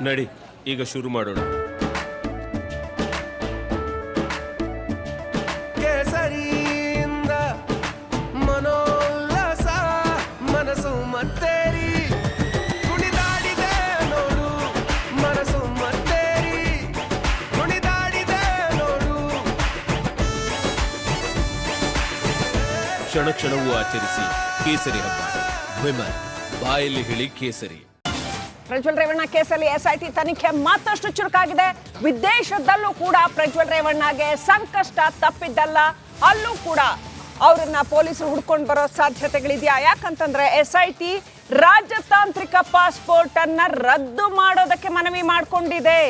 ನಡಿ ಈಗ ಶುರು ಮಾಡೋಣ. ಕೇಸರಿಯಿಂದ ಮನೋಲ್ಲಾಸ ಮನಸ್ಸು ಮತ್ತೇರಿ ಕುಣಿದಾಡಿದೆ ನೋಡು, ಮನಸ್ಸು ಮತ್ತೇರಿ ಕುಣಿದಾಡಿದೆ ನೋಡು. ಕ್ಷಣ ಕ್ಷಣವೂ ಆಚರಿಸಿ ಕೇಸರಿ ಹಬ್ಬ. ವಿಮಲ್ ಬಾಯಲ್ಲಿ ಹೇಳಿ ಕೇಸರಿ. ಪ್ರಜ್ವಲ್ ರೇವಣ್ಣ ಕೇಸಲ್ಲಿ ಎಸ್ಐಟಿ ತನಿಖೆ ಮತ್ತಷ್ಟು ಚುರುಕಾಗಿದೆ. ವಿದೇಶದಲ್ಲೂ ಕೂಡ ಪ್ರಜ್ವಲ್ ರೇವಣ್ಣಗೆ ಸಂಕಷ್ಟ ತಪ್ಪಿದ್ದಲ್ಲ, ಅಲ್ಲೂ ಕೂಡ ಅವರನ್ನ ಪೊಲೀಸರು ಹುಡ್ಕೊಂಡು ಬರೋ ಸಾಧ್ಯತೆಗಳಿದೆಯಾ? ಯಾಕಂತಂದ್ರೆ ಎಸ್ಐಟಿ ರಾಜತಾಂತ್ರಿಕ ಪಾಸ್ಪೋರ್ಟ್ ಅನ್ನ ರದ್ದು ಮಾಡೋದಕ್ಕೆ ಮನವಿ ಮಾಡಿಕೊಂಡಿದೆ.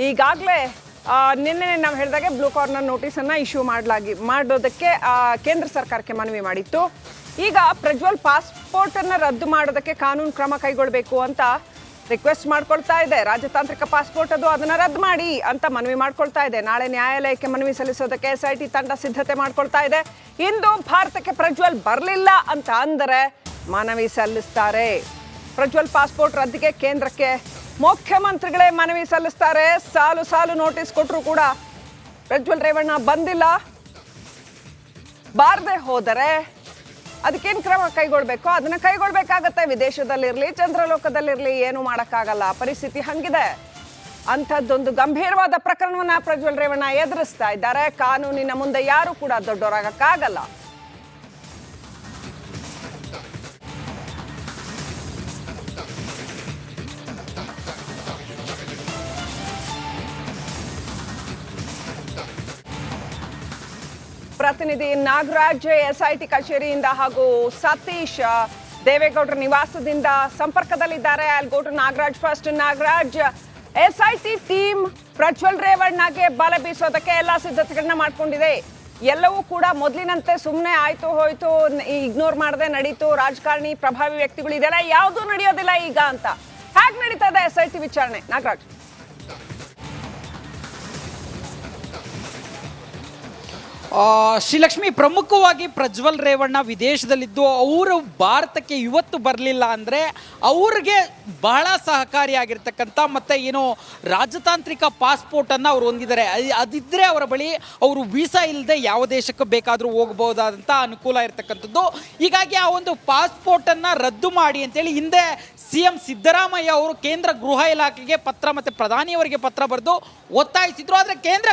ಈಗಾಗಲೇ ನಿನ್ನೆ ನಾವು ಹೇಳಿದಾಗೆ ಬ್ಲೂ ಕಾರ್ನರ್ ನೋಟಿಸ್ ಅನ್ನ ಇಶ್ಯೂ ಮಾಡೋದಕ್ಕೆ ಕೇಂದ್ರ ಸರ್ಕಾರಕ್ಕೆ ಮನವಿ ಮಾಡಿತ್ತು. ಈಗ ಪ್ರಜ್ವಲ್ ಪಾಸ್ಪೋರ್ಟ್ ಅನ್ನ ರದ್ದು ಮಾಡೋದಕ್ಕೆ ಕಾನೂನು ಕ್ರಮ ಕೈಗೊಳ್ಳಬೇಕು ಅಂತ ರಿಕ್ವೆಸ್ಟ್ ಮಾಡ್ಕೊಳ್ತಾ ಇದೆ. ರಾಜತಾಂತ್ರಿಕ ಪಾಸ್ಪೋರ್ಟ್ ಅದನ್ನ ರದ್ದು ಮಾಡಿ ಅಂತ ಮನವಿ ಮಾಡ್ಕೊಳ್ತಾ ಇದೆ. ನಾಳೆ ನ್ಯಾಯಾಲಯಕ್ಕೆ ಮನವಿ ಸಲ್ಲಿಸೋದಕ್ಕೆ ಎಸ್ಐಟಿ ತಂಡ ಸಿದ್ಧತೆ ಮಾಡ್ಕೊಳ್ತಾ ಇದೆ. ಇಂದು ಭಾರತಕ್ಕೆ ಪ್ರಜ್ವಲ್ ಬರಲಿಲ್ಲ ಅಂತ ಅಂದರೆ ಮನವಿ ಸಲ್ಲಿಸ್ತಾರೆ. ಪ್ರಜ್ವಲ್ ಪಾಸ್ಪೋರ್ಟ್ ರದ್ದಿಗೆ ಕೇಂದ್ರಕ್ಕೆ ಮುಖ್ಯಮಂತ್ರಿಗಳೇ ಮನವಿ ಸಲ್ಲಿಸ್ತಾರೆ. ಸಾಲು ಸಾಲು ನೋಟಿಸ್ ಕೊಟ್ಟರು ಕೂಡ ಪ್ರಜ್ವಲ್ ರೇವಣ್ಣ ಬಂದಿಲ್ಲ. ಬಾರದೆ ಹೋದರೆ ಅದಕ್ಕೇನು ಕ್ರಮ ಕೈಗೊಳ್ಬೇಕು ಅದನ್ನ ಕೈಗೊಳ್ಬೇಕಾಗತ್ತೆ. ವಿದೇಶದಲ್ಲಿರಲಿ ಚಂದ್ರಲೋಕದಲ್ಲಿರಲಿ ಏನು ಮಾಡೋಕ್ಕಾಗಲ್ಲ, ಪರಿಸ್ಥಿತಿ ಹಂಗಿದೆ. ಅಂಥದ್ದೊಂದು ಗಂಭೀರವಾದ ಪ್ರಕರಣವನ್ನ ಪ್ರಜ್ವಲ್ ರೇವಣ್ಣ ಎದುರಿಸ್ತಾ ಇದ್ದಾರೆ. ಕಾನೂನಿನ ಮುಂದೆ ಯಾರು ಕೂಡ ದೊಡ್ಡವರಾಗಕ್ಕಾಗಲ್ಲ. ಪ್ರತಿನಿಧಿ ನಾಗರಾಜ್ ಎಸ್ಐಟಿ ಕಚೇರಿಯಿಂದ ಹಾಗೂ ಸತೀಶ್ ದೇವೇಗೌಡರ ನಿವಾಸದಿಂದ ಸಂಪರ್ಕದಲ್ಲಿದ್ದಾರೆ. I go to Nagaraj first. Nagaraj, SIT team Prajwal ರೇವಣ್ಣಗೆ ಬಲ ಬೀಸೋದಕ್ಕೆ ಎಲ್ಲ ಸಿದ್ಧತೆಗಳನ್ನ ಮಾಡ್ಕೊಂಡಿದೆ. ಎಲ್ಲವೂ ಕೂಡ ಮೊದಲಿನಂತೆ ಸುಮ್ಮನೆ ಆಯ್ತು ಹೋಯ್ತು, ಇಗ್ನೋರ್ ಮಾಡದೆ ನಡೀತು, ರಾಜಕಾರಣಿ ಪ್ರಭಾವಿ ವ್ಯಕ್ತಿಗಳು ಇದೆಲ್ಲ ಯಾವುದೂ ನಡೆಯೋದಿಲ್ಲ ಈಗ ಅಂತ ಹೇಗೆ ನಡೀತಾ ಇದೆ ಎಸ್ಐಟಿ ವಿಚಾರಣೆ? ನಾಗರಾಜ್. ಶ್ರೀಲಕ್ಷ್ಮಿ, ಪ್ರಮುಖವಾಗಿ ಪ್ರಜ್ವಲ್ ರೇವಣ್ಣ ವಿದೇಶದಲ್ಲಿದ್ದು ಅವರು ಭಾರತಕ್ಕೆ ಇವತ್ತು ಬರಲಿಲ್ಲ ಅಂದರೆ ಅವ್ರಿಗೆ ಬಹಳ ಸಹಕಾರಿಯಾಗಿರ್ತಕ್ಕಂಥ ಮತ್ತು ಏನು ರಾಜತಾಂತ್ರಿಕ ಪಾಸ್ಪೋರ್ಟನ್ನು ಅವರು ಹೊಂದಿದ್ದಾರೆ. ಅದಿದ್ದರೆ ಅವರ ಬಳಿ ಅವರು ವೀಸಾ ಇಲ್ಲದೆ ಯಾವ ದೇಶಕ್ಕೆ ಬೇಕಾದರೂ ಹೋಗ್ಬೋದಾದಂಥ ಅನುಕೂಲ ಇರತಕ್ಕಂಥದ್ದು. ಹೀಗಾಗಿ ಆ ಒಂದು ಪಾಸ್ಪೋರ್ಟನ್ನು ರದ್ದು ಮಾಡಿ ಅಂತೇಳಿ ಹಿಂದೆ CM ಸಿದ್ದರಾಮಯ್ಯ ಅವರು ಕೇಂದ್ರ ಗೃಹ ಇಲಾಖೆಗೆ ಪತ್ರ ಮತ್ತು ಪ್ರಧಾನಿಯವರಿಗೆ ಪತ್ರ ಬರೆದು ಒತ್ತಾಯಿಸಿದ್ರು. ಆದರೆ ಕೇಂದ್ರ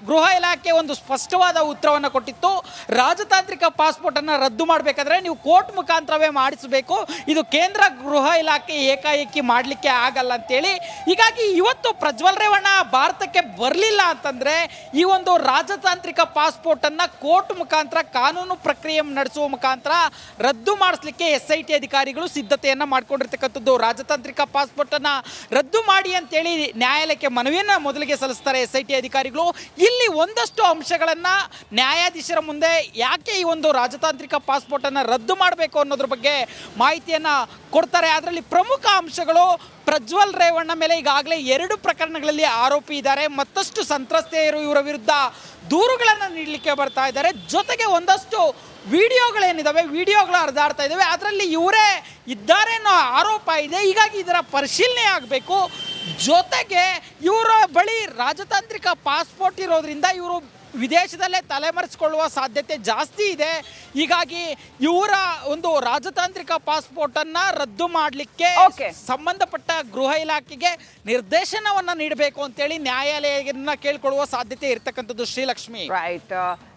ಗೃಹ ಇಲಾಖೆ ಒಂದು ಸ್ಪಷ್ಟವಾದ ಉತ್ತರವನ್ನು ಕೊಟ್ಟಿತ್ತು. ರಾಜತಾಂತ್ರಿಕ ಪಾಸ್ಪೋರ್ಟನ್ನು ರದ್ದು ಮಾಡಬೇಕಾದ್ರೆ ನೀವು ಕೋರ್ಟ್ ಮುಖಾಂತರವೇ ಮಾಡಿಸಬೇಕು, ಇದು ಕೇಂದ್ರ ಗೃಹ ಇಲಾಖೆ ಏಕಾಏಕಿ ಮಾಡಲಿಕ್ಕೆ ಆಗಲ್ಲ ಅಂತೇಳಿ. ಹೀಗಾಗಿ ಇವತ್ತು ಪ್ರಜ್ವಲ್ ರೇವಣ್ಣ ಭಾರತಕ್ಕೆ ಬರಲಿಲ್ಲ ಅಂತಂದರೆ ಈ ಒಂದು ರಾಜತಾಂತ್ರಿಕ ಪಾಸ್ಪೋರ್ಟನ್ನು ಕೋರ್ಟ್ ಮುಖಾಂತರ ಕಾನೂನು ಪ್ರಕ್ರಿಯೆ ನಡೆಸುವ ಮುಖಾಂತರ ರದ್ದು ಮಾಡಿಸ್ಲಿಕ್ಕೆ SIT ಅಧಿಕಾರಿಗಳು ಸಿದ್ಧತೆಯನ್ನು ಮಾಡ್ಕೊಂಡಿರ್ತಕ್ಕಂಥದ್ದು. ರಾಜತಾಂತ್ರಿಕ ಪಾಸ್ಪೋರ್ಟನ್ನು ರದ್ದು ಮಾಡಿ ಅಂತೇಳಿ ನ್ಯಾಯಾಲಯಕ್ಕೆ ಮನವಿಯನ್ನು ಮೊದಲಿಗೆ ಸಲ್ಲಿಸ್ತಾರೆ SIT ಅಧಿಕಾರಿಗಳು. ಇಲ್ಲಿ ಒಂದಷ್ಟು ಅಂಶಗಳನ್ನು ನ್ಯಾಯಾಧೀಶರ ಮುಂದೆ ಯಾಕೆ ಈ ಒಂದು ರಾಜತಾಂತ್ರಿಕ ಪಾಸ್ಪೋರ್ಟನ್ನು ರದ್ದು ಮಾಡಬೇಕು ಅನ್ನೋದ್ರ ಬಗ್ಗೆ ಮಾಹಿತಿಯನ್ನು ಕೊಡ್ತಾರೆ. ಅದರಲ್ಲಿ ಪ್ರಮುಖ ಅಂಶಗಳು ಪ್ರಜ್ವಲ್ ರೇವಣ್ಣ ಮೇಲೆ ಈಗಾಗಲೇ 2 ಪ್ರಕರಣಗಳಲ್ಲಿ ಆರೋಪಿ ಇದ್ದಾರೆ. ಮತ್ತಷ್ಟು ಸಂತ್ರಸ್ತೆಯರು ಇವರ ವಿರುದ್ಧ ದೂರುಗಳನ್ನು ನೀಡಲಿಕ್ಕೆ ಬರ್ತಾ ಇದ್ದಾರೆ. ಜೊತೆಗೆ ಒಂದಷ್ಟು ವಿಡಿಯೋಗಳೇನಿದ್ದಾವೆ, ವಿಡಿಯೋಗಳು ಹರಿದಾಡ್ತಾ ಇದ್ದಾವೆ, ಅದರಲ್ಲಿ ಇವರೇ ಇದ್ದಾರೆ ಅನ್ನೋ ಆರೋಪ ಇದೆ. ಹೀಗಾಗಿ ಇದರ ಪರಿಶೀಲನೆ ಆಗಬೇಕು. ಜೊತೆಗೆ ಇವರ ಬಳಿ ರಾಜತಾಂತ್ರಿಕ ಪಾಸ್ಪೋರ್ಟ್ ಇರೋದ್ರಿಂದ ಇವರು ವಿದೇಶದಲ್ಲೇ ತಲೆಮರೆಸಿಕೊಳ್ಳುವ ಸಾಧ್ಯತೆ ಜಾಸ್ತಿ ಇದೆ. ಹೀಗಾಗಿ ಇವರ ಒಂದು ರಾಜತಾಂತ್ರಿಕ ಪಾಸ್ಪೋರ್ಟನ್ನು ರದ್ದು ಮಾಡಲಿಕ್ಕೆ ಸಂಬಂಧಪಟ್ಟ ಗೃಹ ಇಲಾಖೆಗೆ ನಿರ್ದೇಶನವನ್ನು ನೀಡಬೇಕು ಅಂತೇಳಿ ನ್ಯಾಯಾಲಯವನ್ನು ಕೇಳಿಕೊಳ್ಳುವ ಸಾಧ್ಯತೆ ಇರತಕ್ಕಂಥದ್ದು. ಶ್ರೀಲಕ್ಷ್ಮಿ, ರೈಟ್.